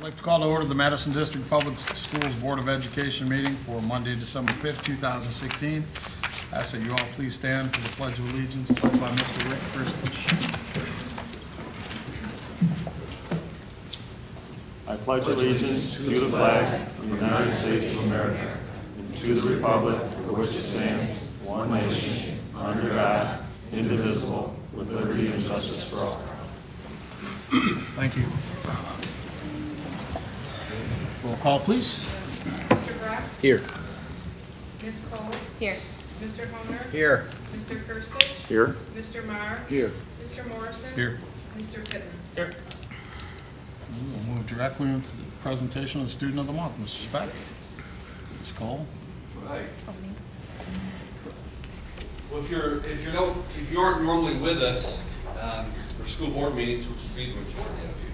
I'd like to call to order the Madison District Public Schools Board of Education meeting for Monday, December 5th, 2016. I ask that you all please stand for the Pledge of Allegiance led by Mr. Rick Christmas. I pledge allegiance to the flag of the United States of America and to the republic for which it stands, one nation, under God, indivisible, with liberty and justice for all. Thank you. Roll call, please. Mr. Brock? Here. Ms. Cole? Here. Mr. Homer? Here. Mr. Kirstich? Here. Mr. Marr? Here. Mr. Morrison? Here. Mr. Pittman? Here. We'll move directly into the presentation of the Student of the Month. Mr. Speck. Ms. Cole. Right. Well, if you aren't normally with us for school board meetings, which would be the majority of you,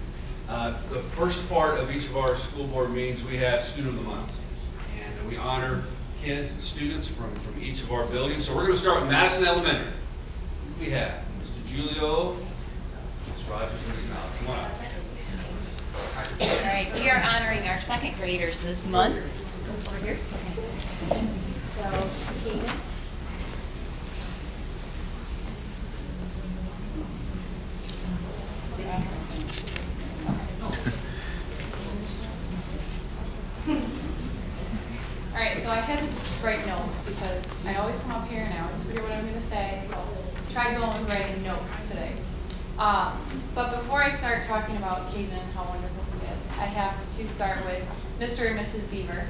the first part of each of our school board meetings, we have Student of the Month, and we honor kids and students from each of our buildings. So we're going to start with Madison Elementary. Who do we have? Mr. Julio, Ms. Rogers, and Ms. Mallett. Come on up. All right, we are honoring our second graders this month. Over here. So, Kaden. All right, so I had to write notes because I always come up here and I always forget what I'm going to say. So try going and writing notes today. But before I start talking about Kaden and how wonderful he is, I have to start with Mr. and Mrs. Beaver.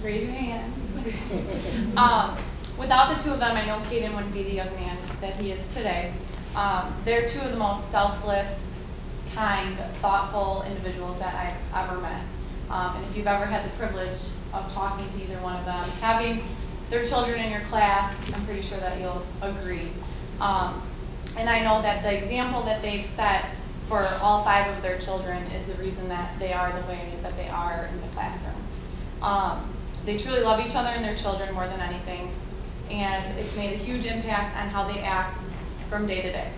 Raise your hand. Without the two of them, I know Kaden wouldn't be the young man that he is today. They're two of the most selfless, kind, thoughtful individuals that I've ever met. And if you've ever had the privilege of talking to either one of them, having their children in your class, I'm pretty sure that you'll agree. And I know that the example that they've set for all 5 of their children is the reason that they are the way that they are in the classroom. They truly love each other and their children more than anything, and it's made a huge impact on how they act from day to day.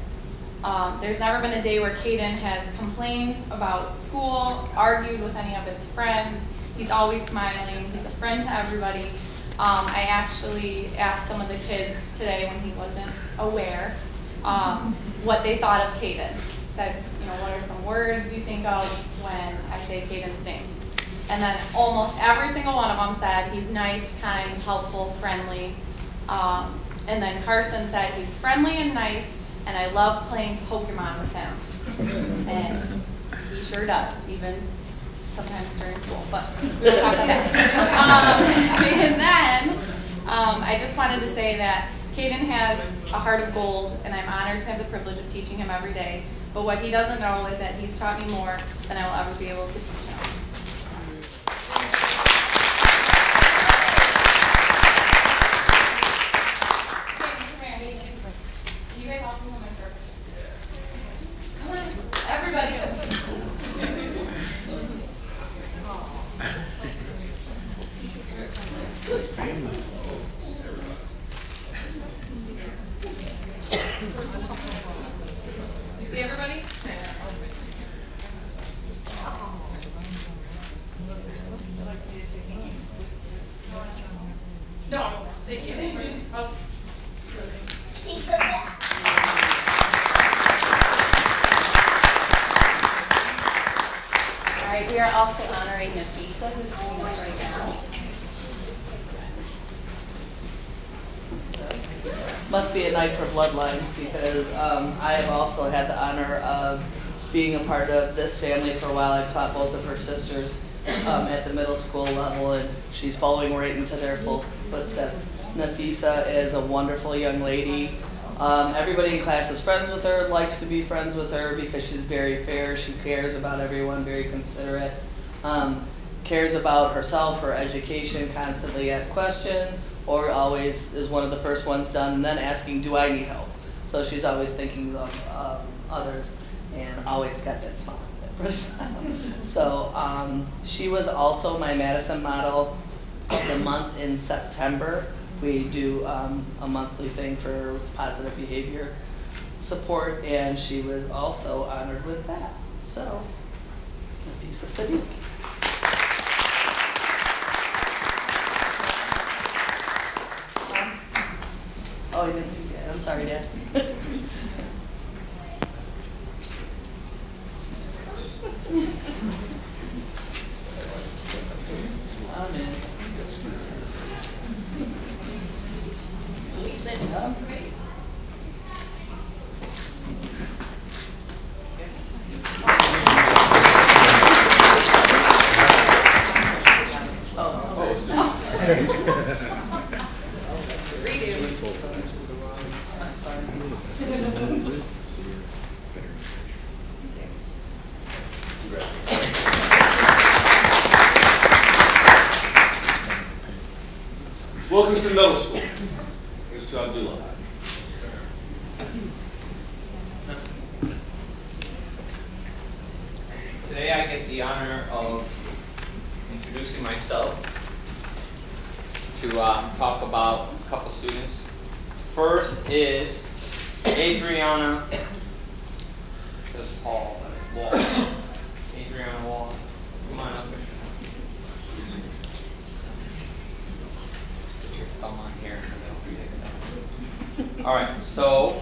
There's never been a day where Kaden has complained about school, argued with any of his friends. He's always smiling. He's a friend to everybody. I actually asked some of the kids today when he wasn't aware what they thought of Kaden. Said, what are some words you think of when I say Kaden's name? And then almost every single one of them said he's nice, kind, helpful, friendly. And then Carson said he's friendly and nice, and I love playing Pokemon with him. And he sure does, even sometimes during school, but we'll talk about that. And then I just wanted to say that Kaden has a heart of gold, and I'm honored to have the privilege of teaching him every day. But what he doesn't know is that he's taught me more than I will ever be able to teach him. You guys all come on my first. Come on, everybody. You see everybody? No, thank you. All right, we are also honoring Nafisa, who's doing this right now. Must be a night for bloodlines because I have also had the honor of being a part of this family for a while. I've taught both of her sisters at the middle school level, and she's following right into their footsteps. Nafisa is a wonderful young lady. Everybody in class is friends with her, likes to be friends with her because she's very fair. She cares about everyone, very considerate, cares about herself, her education, constantly asks questions, or always is one of the first ones done, and then asking, do I need help? So she's always thinking of others, and always got that smile. So she was also my Madison Model of the Month in September. We do a monthly thing for positive behavior support, and she was also honored with that. So Piece of city. Oh, you didn't see that. I'm sorry, Dad. I'm in. Sweet thing, huh? Wilkinson Middle School. Mr. Abdullah. Today I get the honor of introducing myself to talk about a couple students. First is Adriana, it says Paul, but it's Wall. Adriana Wall, come on up. Put your thumb on here. All right, so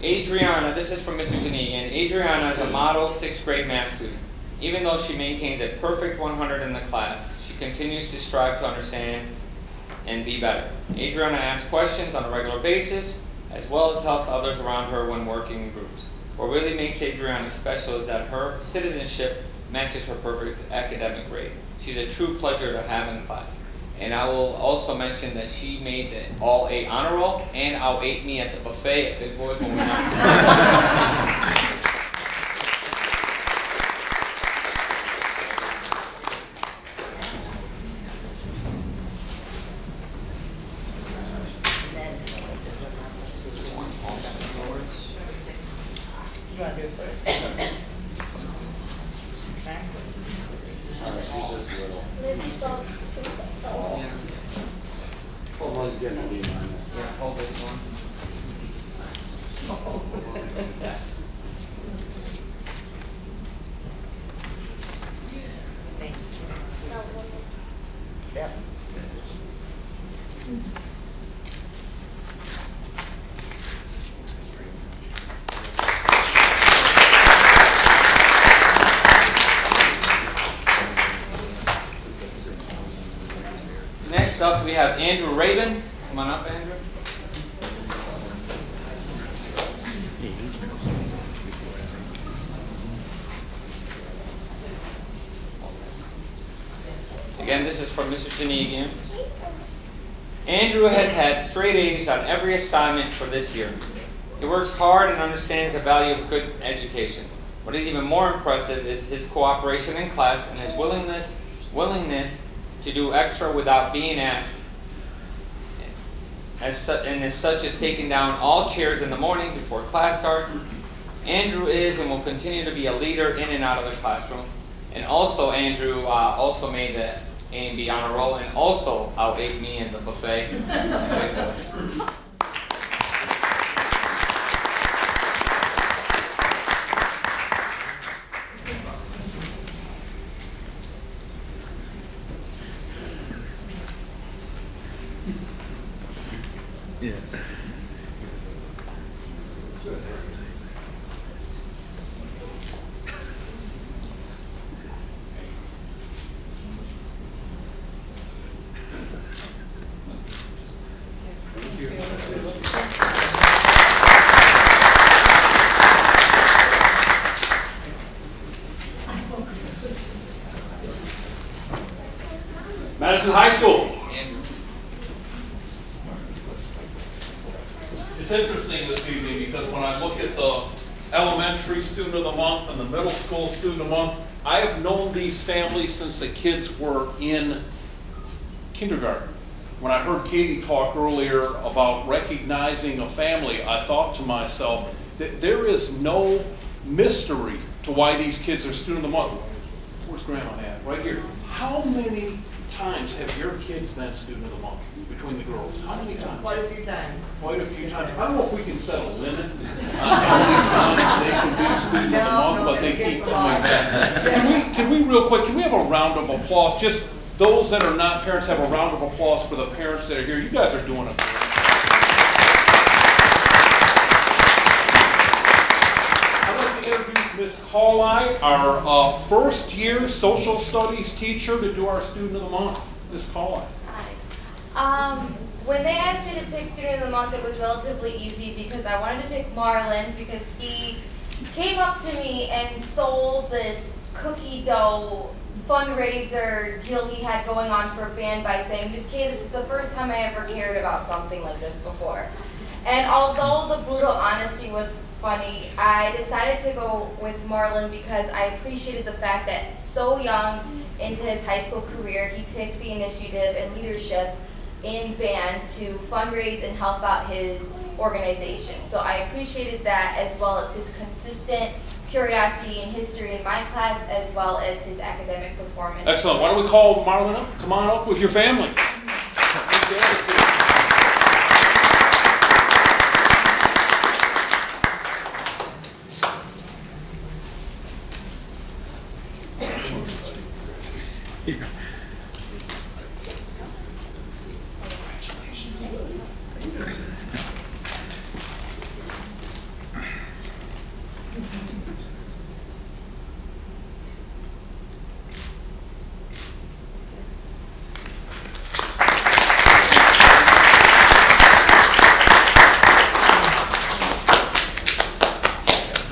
Adriana, this is from Mr. Janigian. Adriana is a model 6th grade math student. Even though she maintains a perfect 100 in the class, she continues to strive to understand and be better. Adriana asks questions on a regular basis, as well as helps others around her when working in groups. What really makes Adriana special is that her citizenship matches her perfect academic grade. She's a true pleasure to have in class. And I will also mention that she made the all A honor roll and out-ate me at the buffet at Big Boys when we went out. Getting a B minus. Yeah, hold this one. Yes. Yep. Next up, we have Andrew Raven. Come on up, Andrew. Again, this is from Mr. Janigian. Andrew has had straight A's on every assignment for this year. He works hard and understands the value of good education. What is even more impressive is his cooperation in class and his willingness to do extra without being asked. And as such as taking down all chairs in the morning before class starts. Andrew is and will continue to be a leader in and out of the classroom. And also Andrew also made the A and B honor roll and also out-ate me in the buffet. Yeah. Madison High School. It's interesting this evening because when I look at the elementary student of the month and the middle school student of the month, I have known these families since the kids were in kindergarten. When I heard Katie talk earlier about recognizing a family, I thought to myself that there is no mystery to why these kids are student of the month. Where's Grandma at? Right here. How many times have your kids been Student of the Month between the girls? How many times? Quite a few times. Quite a few times. I don't know if we can set a limit on how many times they can be Student of the Month, but they keep coming back. Can we real quick, can we have a round of applause? Just those that are not parents, have a round of applause for the parents that are here. You guys are doing it. I'd like to introduce Ms. Cawley, our first year social studies teacher, to do our Student of the Month. Ms. Cawley. Hi. When they asked me to pick Student of the Month, it was relatively easy because I wanted to pick Marlon because he came up to me and sold this cookie dough fundraiser deal he had going on for a band by saying, Miss Kay, this is the first time I ever cared about something like this before. And although the brutal honesty was funny, I decided to go with Marlon because I appreciated the fact that so young into his high school career, he took the initiative and leadership in band to fundraise and help out his organization. So I appreciated that, as well as his consistent curiosity and history in my class, as well as his academic performance. Excellent. Why don't we call Marlon up? Come on up with your family.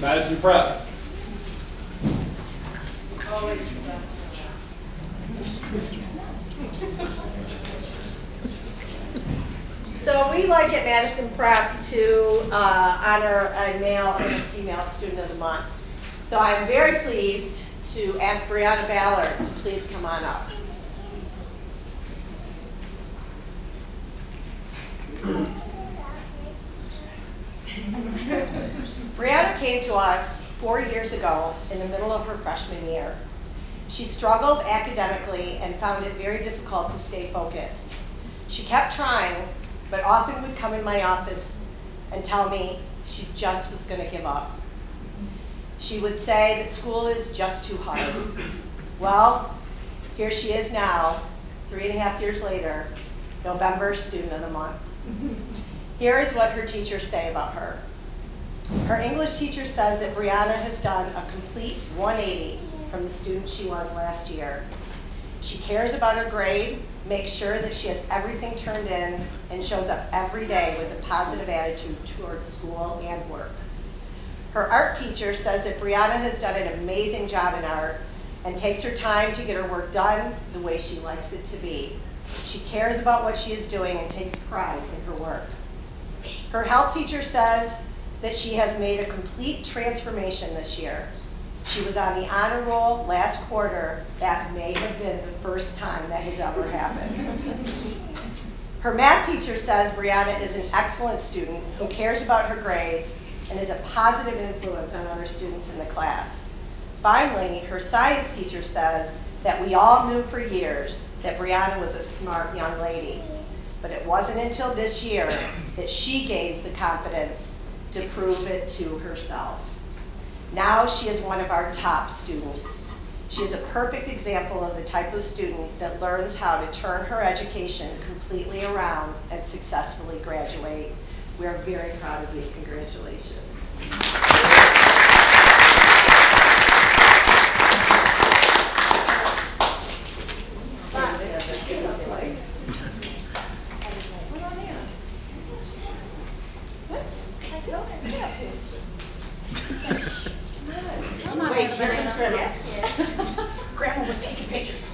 Madison Prep. So we like at Madison Prep to honor a male and a female Student of the Month. So I'm very pleased to ask Brianna Ballard to please come on up. Brianna came to us 4 years ago in the middle of her freshman year. She struggled academically and found it very difficult to stay focused. She kept trying, but often would come in my office and tell me she just was going to give up. She would say that school is just too hard. Well, here she is now, 3.5 years later, November Student of the Month. Here is what her teachers say about her. Her English teacher says that Brianna has done a complete 180 from the student she was last year. She cares about her grade, makes sure that she has everything turned in, and shows up every day with a positive attitude towards school and work. Her art teacher says that Brianna has done an amazing job in art and takes her time to get her work done the way she likes it to be. She cares about what she is doing and takes pride in her work. Her health teacher says that she has made a complete transformation this year. She was on the honor roll last quarter. That may have been the first time that has ever happened. Her math teacher says Brianna is an excellent student who cares about her grades and is a positive influence on other students in the class. Finally, her science teacher says that we all knew for years that Brianna was a smart young lady, but it wasn't until this year that she gained the confidence to prove it to herself. Now she is one of our top students. She is a perfect example of the type of student that learns how to turn her education completely around and successfully graduate. We are very proud of you. Congratulations. Wait, you're in trim. Grandma was taking pictures.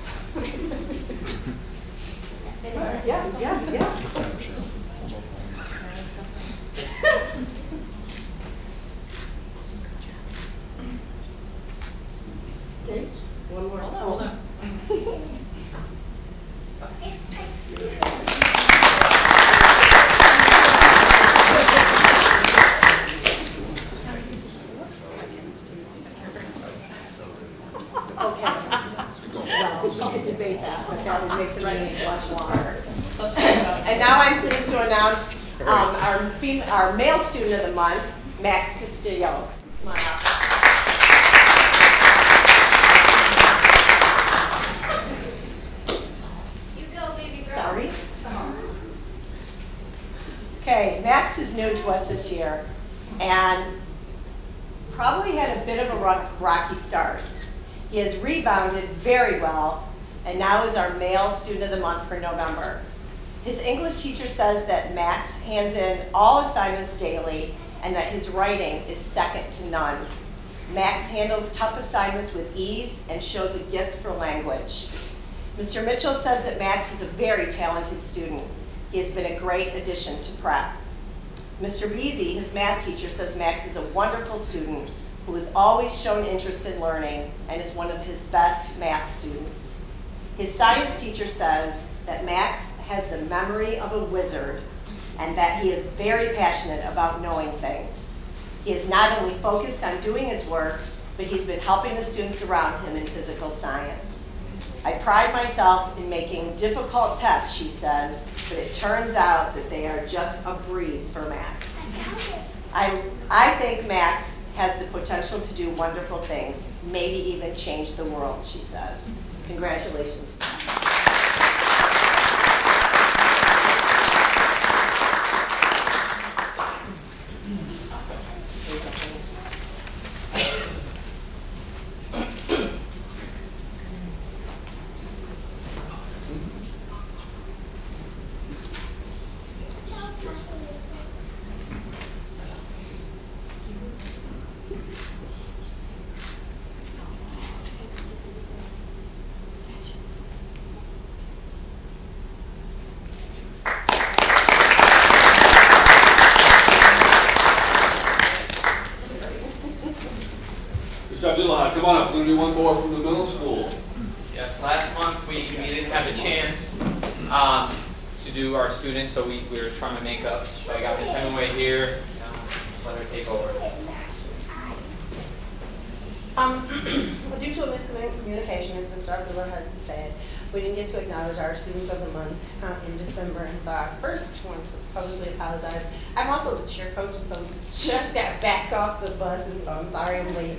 Yeah. Okay, one more. Hold on. Okay. Well, we can debate that, but that would make the need much longer. And now I'm pleased to announce our male student of the month, Max Castillo. Come on up. You go, baby girl. Sorry. Okay, Max is new to us this year and probably had a bit of a rocky start. He has rebounded very well and now is our male student of the month for November. His English teacher says that Max hands in all assignments daily and that his writing is second to none. Max handles tough assignments with ease and shows a gift for language. Mr. Mitchell says that Max is a very talented student. He has been a great addition to prep. Mr. Beasy, his math teacher, says Max is a wonderful student who has always shown interest in learning and is one of his best math students. His science teacher says that Max has the memory of a wizard and that he is very passionate about knowing things. He is not only focused on doing his work, but he's been helping the students around him in physical science. I pride myself in making difficult tests, she says, but it turns out that they are just a breeze for Max. I think Max has the potential to do wonderful things, maybe even change the world, she says. Congratulations, Max. Come on up, we're going to do one more from the middle school. Yes, last month we didn't have a chance to do our students, so we were trying to make up. So I got Miss Hemingway here. Let her take over. Due to a miscommunication, as Mr. Abdullah had said, we didn't get to acknowledge our students of the month in December, and so I first want to publicly apologize. I'm also the cheer coach, and so we just got back off the bus, and so I'm sorry I'm late.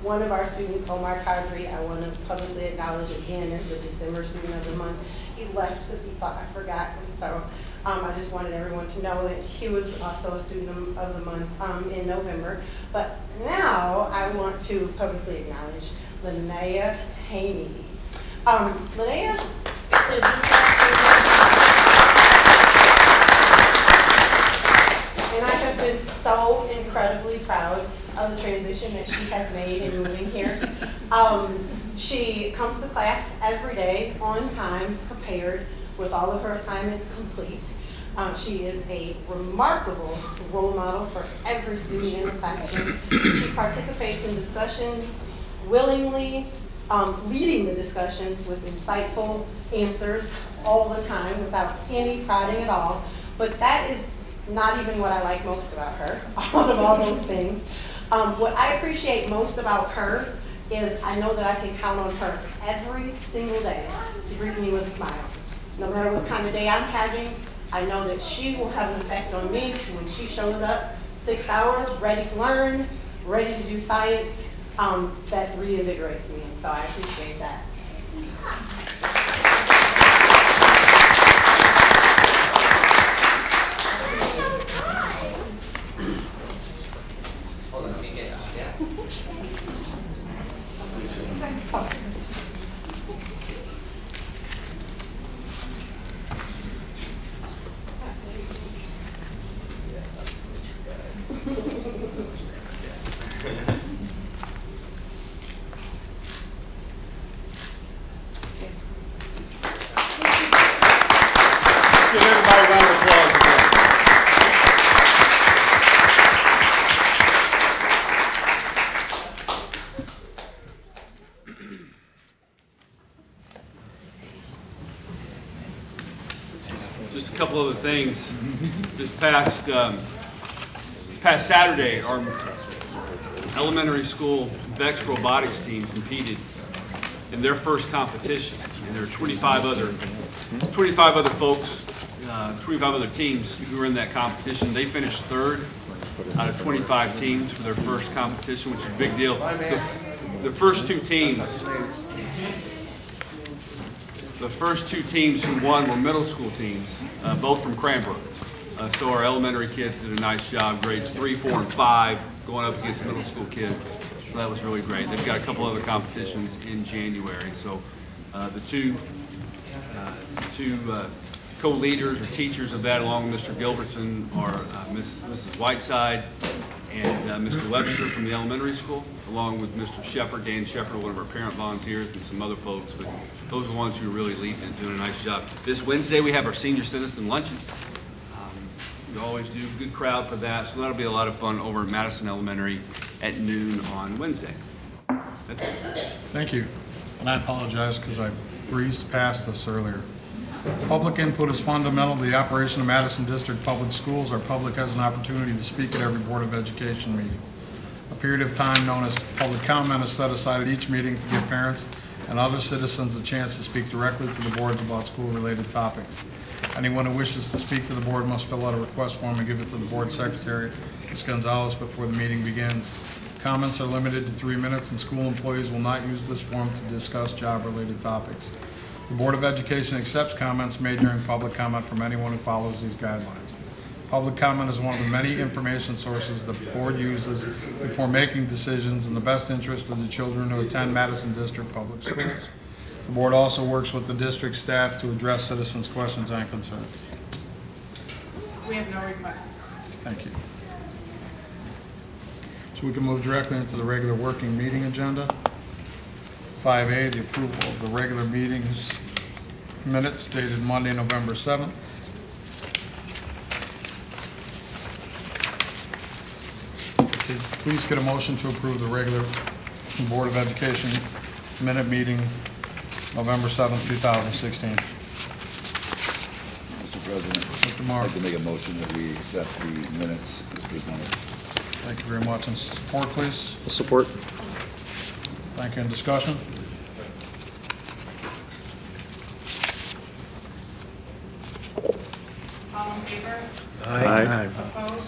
One of our students, Omar Kadri, I want to publicly acknowledge again as the December student of the month. He left because he thought I forgot, and so I just wanted everyone to know that he was also a student of the month in November. But now I want to publicly acknowledge Linnea Haney. Linnea is the and I have been so incredibly proud of the transition that she has made in moving here. She comes to class every day on time, prepared, with all of her assignments complete. She is a remarkable role model for every student in the classroom. She participates in discussions willingly, leading the discussions with insightful answers all the time without any prodding at all. But that is not even what I like most about her, out of all those things. What I appreciate most about her is I know that I can count on her every single day to greet me with a smile. No matter what kind of day I'm having, I know that she will have an effect on me when she shows up 6 hours, ready to learn, ready to do science. That reinvigorates me, and so I appreciate that. Hold on, let me get out. Yeah. Give everybody a round of applause again. Just a couple other things. This past Saturday, our elementary school Dec's robotics team competed in their first competition, and there are 25 other 25 other folks, 25 other teams who were in that competition. They finished third out of 25 teams for their first competition, which is a big deal. The first two teams who won were middle school teams, both from Cranbrook. So our elementary kids did a nice job, grades 3, 4, and 5, going up against middle school kids. So that was really great. They've got a couple other competitions in January. So the two co-leaders or teachers of that, along with Mr. Gilbertson, are Mrs. Whiteside and Mr. Webster from the elementary school, along with Mr. Shepard, Dan Shepard, one of our parent volunteers, and some other folks. But those are the ones who are really leading and doing a nice job. This Wednesday, we have our senior citizen luncheon. We always do, good crowd for that, so that'll be a lot of fun over at Madison Elementary at noon on Wednesday. That's it. Thank you. And I apologize because I breezed past this earlier. Public input is fundamental to the operation of Madison District Public Schools. Our public has an opportunity to speak at every Board of Education meeting. A period of time known as public comment is set aside at each meeting to give parents and other citizens a chance to speak directly to the boards about school-related topics. Anyone who wishes to speak to the board must fill out a request form and give it to the board secretary, Ms. Gonzalez, before the meeting begins. Comments are limited to 3 minutes, and school employees will not use this form to discuss job-related topics. The Board of Education accepts comments made during public comment from anyone who follows these guidelines. Public comment is one of the many information sources the board uses before making decisions in the best interest of the children who attend Madison District Public Schools. The board also works with the district staff to address citizens' questions and concerns. We have no requests. Thank you. So we can move directly into the regular working meeting agenda. 5A, the approval of the regular meetings minutes dated Monday, November 7th. Okay, please get a motion to approve the regular Board of Education minute meeting November 7th, 2016. Mr. President, Mr. Marr. I'd like to make a motion that we accept the minutes as presented. Thank you very much. And support, please. Support. Thank you. And discussion? All in favor? Aye. Opposed?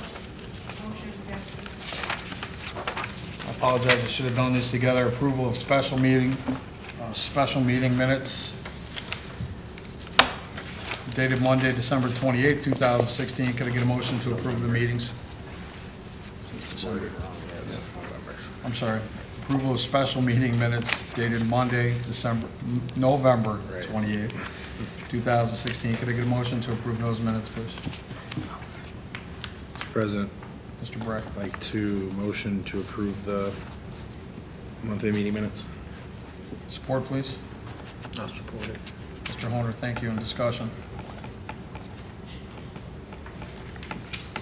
Motion passes. I apologize, I should have done this together. Approval of special meeting minutes dated Monday, December 28, 2016. Could I get a motion to approve the meetings? I'm sorry. Approval of special meeting minutes dated Monday, November 28, 2016. Could I get a motion to approve those minutes, please? Mr. President, Mr. Breck. I'd like to motion to approve the monthly meeting minutes. Support, please. I'll support it. Mr. Horner, thank you. And discussion?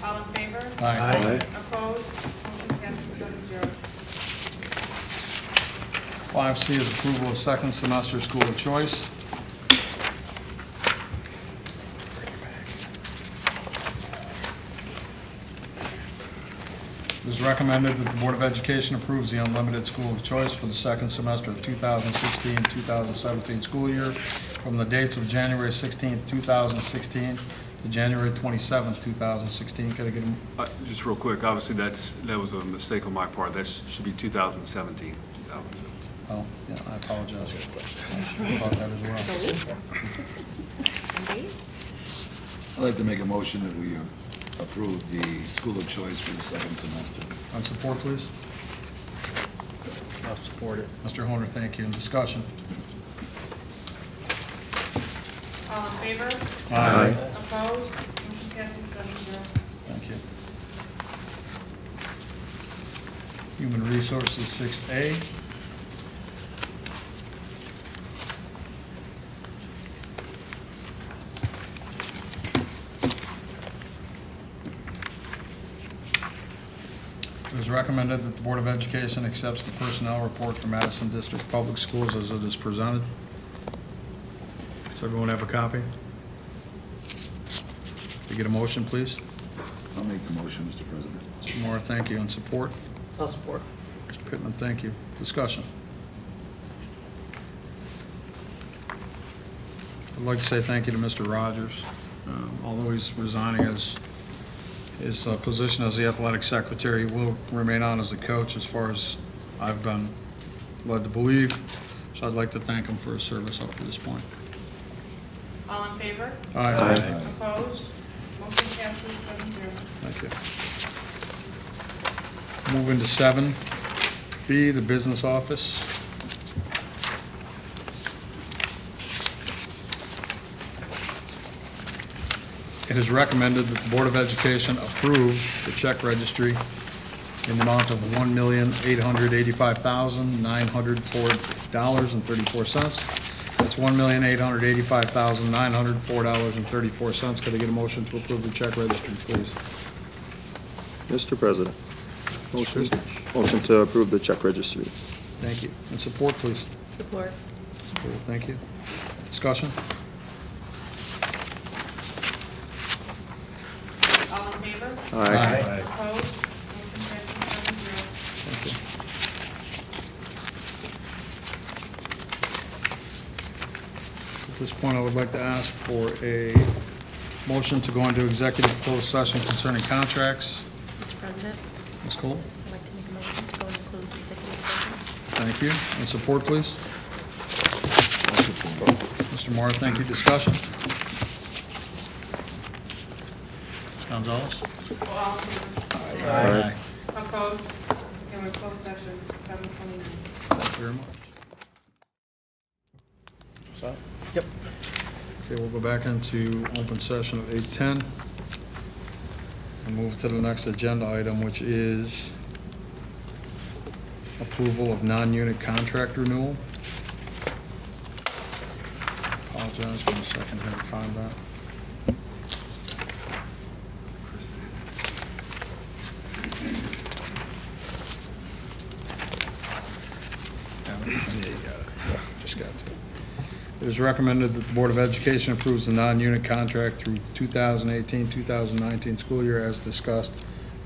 All in favor? Aye. Opposed? Motion passes 7-0. 5C is approval of second semester school of choice. It is recommended that the Board of Education approves the unlimited school of choice for the second semester of 2016-2017 school year from the dates of January 16, 2016 to January 27, 2016. Can I get a Just real quick, obviously that was a mistake on my part. That should be 2017. Oh, yeah, I apologize. I should have thought that as well. I'd like to make a motion that we approve the school of choice for the second semester. On support, please. I'll support it. Mr. Horner, thank you. And discussion? All in favor? Aye. Opposed? Motion passes 7-0. Thank you. Human Resources, 6A. It is recommended that the Board of Education accepts the personnel report for Madison District Public Schools as it is presented. Does everyone have a copy? Can I get a motion, please? I'll make the motion, Mr. President. Mr. Moore, thank you. And support? I'll support. Mr. Pittman, thank you. Discussion? I'd like to say thank you to Mr. Rogers. Although he's resigning his position as the athletic secretary, he will remain on as a coach as far as I've been led to believe. So I'd like to thank him for his service up to this point. All in favor? Aye. Opposed? Motion passes 7-0. Thank you. Moving to 7B, the business office. It is recommended that the Board of Education approve the check registry in the amount of $1,885,904.34. That's $1,885,904.34. Could I get a motion to approve the check registry, please? Mr. President, motion to approve the check registry. Thank you. And support, please. Support. Support, thank you. Discussion? All in favor? Aye. Opposed? Motion passes 7-0. Thank you. So at this point, I would like to ask for a motion to go into executive closed session concerning contracts. Mr. President, Ms. Cole? I'd like to make a motion to go into closed executive session. Thank you. And support, please. Mr. Moore, thank you. Discussion? Ms. Gonzalez? All in favor? Aye. Opposed? And we're closed session 7:29. Thank you very much. Is that? Yep. Okay, we'll go back into open session at 8:10 and move to the next agenda item, which is approval of non-unit contract renewal. Apologize for a second here to find that. Just got to. It is recommended that the Board of Education approves the non-unit contract through 2018-2019 school year as discussed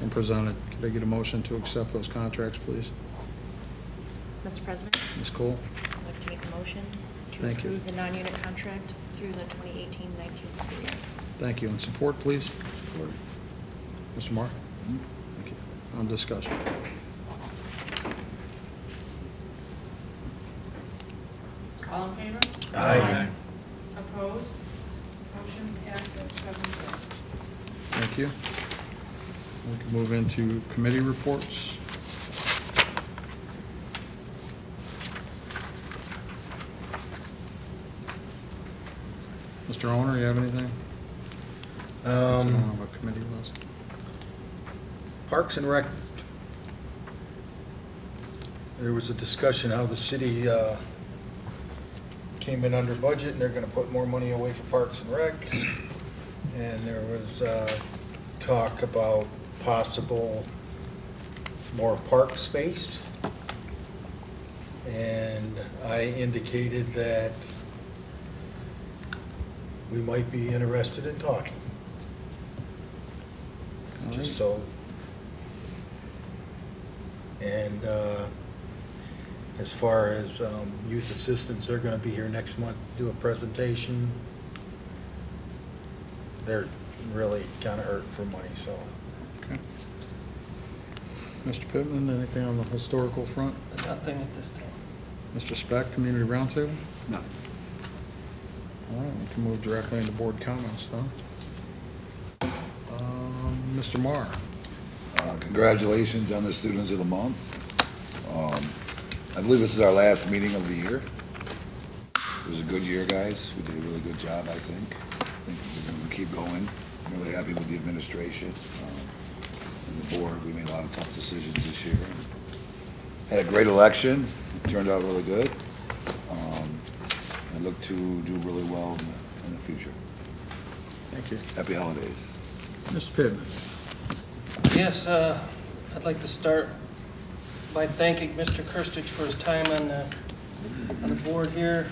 and presented. Could I get a motion to accept those contracts, please? Mr. President, Ms. Cole? I'd like to make a motion to Thank you. approve the non-unit contract through the 2018-19 school year. Thank you. And support, please? Support. Mr. Marr? Thank you. On discussion. All in favor? Aye. Opposed? Motion passes 7-0. Thank you. We can move into committee reports. Mr. Owner, you have anything? Since I don't have a committee list. Parks and Rec, there was a discussion how the city came in under budget and they're gonna put more money away for Parks and Rec. And there was talk about possible more park space. And I indicated that we might be interested in talking. Just so. And as far as youth assistants, they're gonna be here next month to do a presentation. They're really kinda hurt for money, so. Okay. Mr. Pittman, anything on the historical front? Nothing at this time. Mr. Speck, Community Roundtable? No. All right, we can move directly into board comments, though. Mr. Marr? Congratulations on the Students of the Month. I believe this is our last meeting of the year. It was a good year, guys. We did a really good job, I think. I think we're going to keep going. I'm really happy with the administration and the board. We made a lot of tough decisions this year. Had a great election. It turned out really good. I look to do really well in the future. Thank you. Happy holidays. Mr. Pittman? Yes, I'd like to start by thanking Mr. Kirstich for his time on the board here.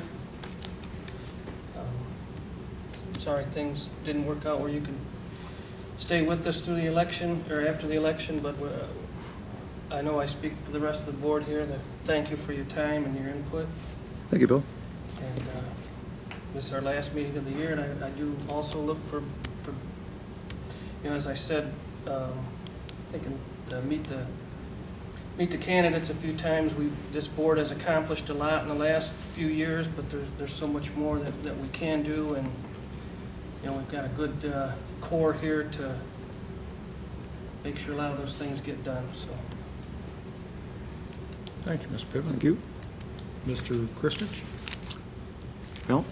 I'm sorry things didn't work out where you could stay with us through the election or after the election, but I know I speak for the rest of the board here to thank you for your time and your input. Thank you, Bill. And this is our last meeting of the year, and I do also look for, as I said, thinking meet the candidates a few times. This board has accomplished a lot in the last few years, but there's so much more that we can do, and we've got a good core here to make sure a lot of those things get done. So, Thank you, Mr. Pittman. Thank you. Mr. Christich? Well,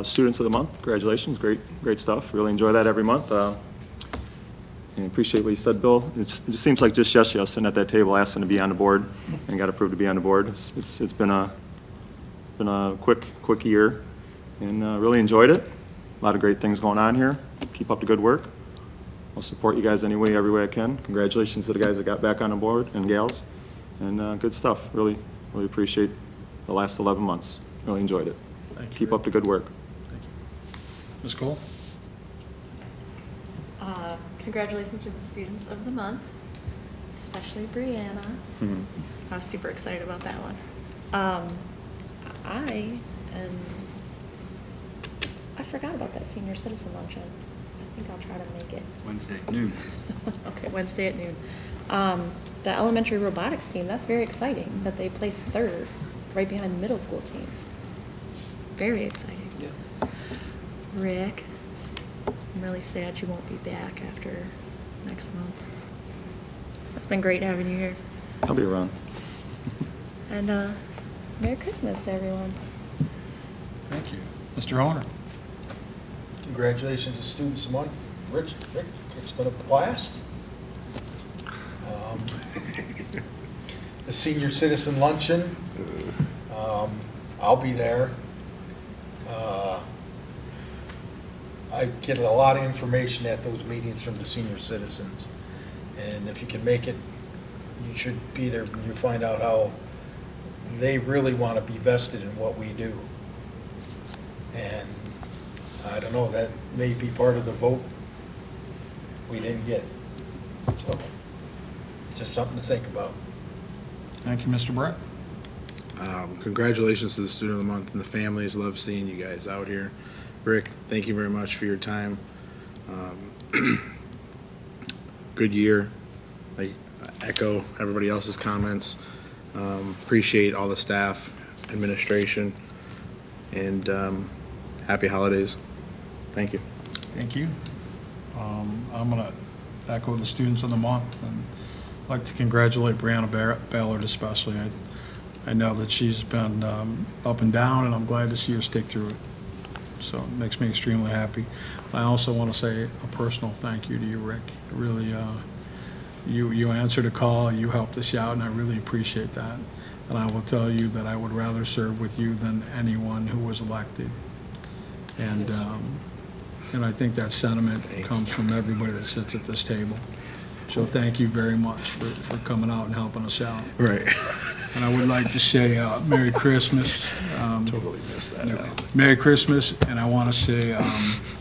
Students of the Month, congratulations, great stuff. Really enjoy that every month. And appreciate what you said, Bill. It just seems like just yesterday I was sitting at that table asking to be on the board and got approved to be on the board. It's been a quick year, and really enjoyed it. A lot of great things going on here. Keep up the good work. I'll support you guys every way I can. Congratulations to the guys that got back on the board and gals, and good stuff. Really appreciate the last 11 months. Really enjoyed it. Thank you. Keep up the good work. Thank you. Ms. Cole? Congratulations to the students of the month, especially Brianna. I was super excited about that one. I forgot about that senior citizen luncheon. I think I'll try to make it. Wednesday at noon. Okay, Wednesday at noon. The elementary robotics team, that's very exciting that they placed third right behind the middle school teams. Very exciting. yeah. Rick, I'm really sad you won't be back after next month. It's been great having you here. I'll be around. And Merry Christmas to everyone. Thank you. Mr. Honor? Congratulations to Students of the Month. Rick, it's been a blast. The Senior Citizen Luncheon, I'll be there. I get a lot of information at those meetings from the senior citizens. And if you can make it, you should be there and you'll find out how they really want to be vested in what we do. And I don't know, that may be part of the vote we didn't get. So, just something to think about. Thank you, Mr. Brett. Congratulations to the Student of the Month and the families. Love seeing you guys out here. Rick, thank you very much for your time. Good year. I echo everybody else's comments. Appreciate all the staff, administration, and happy holidays. Thank you. Thank you. I'm going to echo the Students of the Month and I'd like to congratulate Brianna Ballard especially. I know that she's been up and down, and I'm glad to see her stick through it. So it makes me extremely happy. I also want to say a personal thank you to you, Rick. Really, you answered a call, you helped us out, and I really appreciate that. And I will tell you that I would rather serve with you than anyone who was elected. And I think that sentiment comes from everybody that sits at this table. So thank you very much for coming out and helping us out. Right. And I would like to say Merry Christmas. Totally missed that. Merry Christmas, and I want to say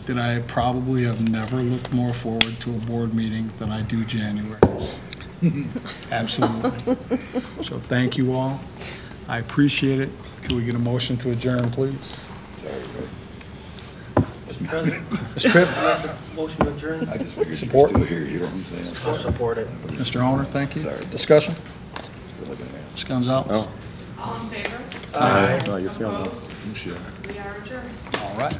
that I probably have never looked more forward to a board meeting than I do January. Absolutely. So thank you all. I appreciate it. Can we get a motion to adjourn, please? Sorry, Rick. Mr. President? Mr. Tripp? Motion to adjourn. I just figured Support. you were still here, you know what I'm saying? I'll support it. Mr. Owner, thank you. Sorry. Discussion? We're looking at it. Ms. Gonzalez? Oh. All in favor? Aye. Oh, you're feeling Opposed? I'm sure. We are adjourned. All right.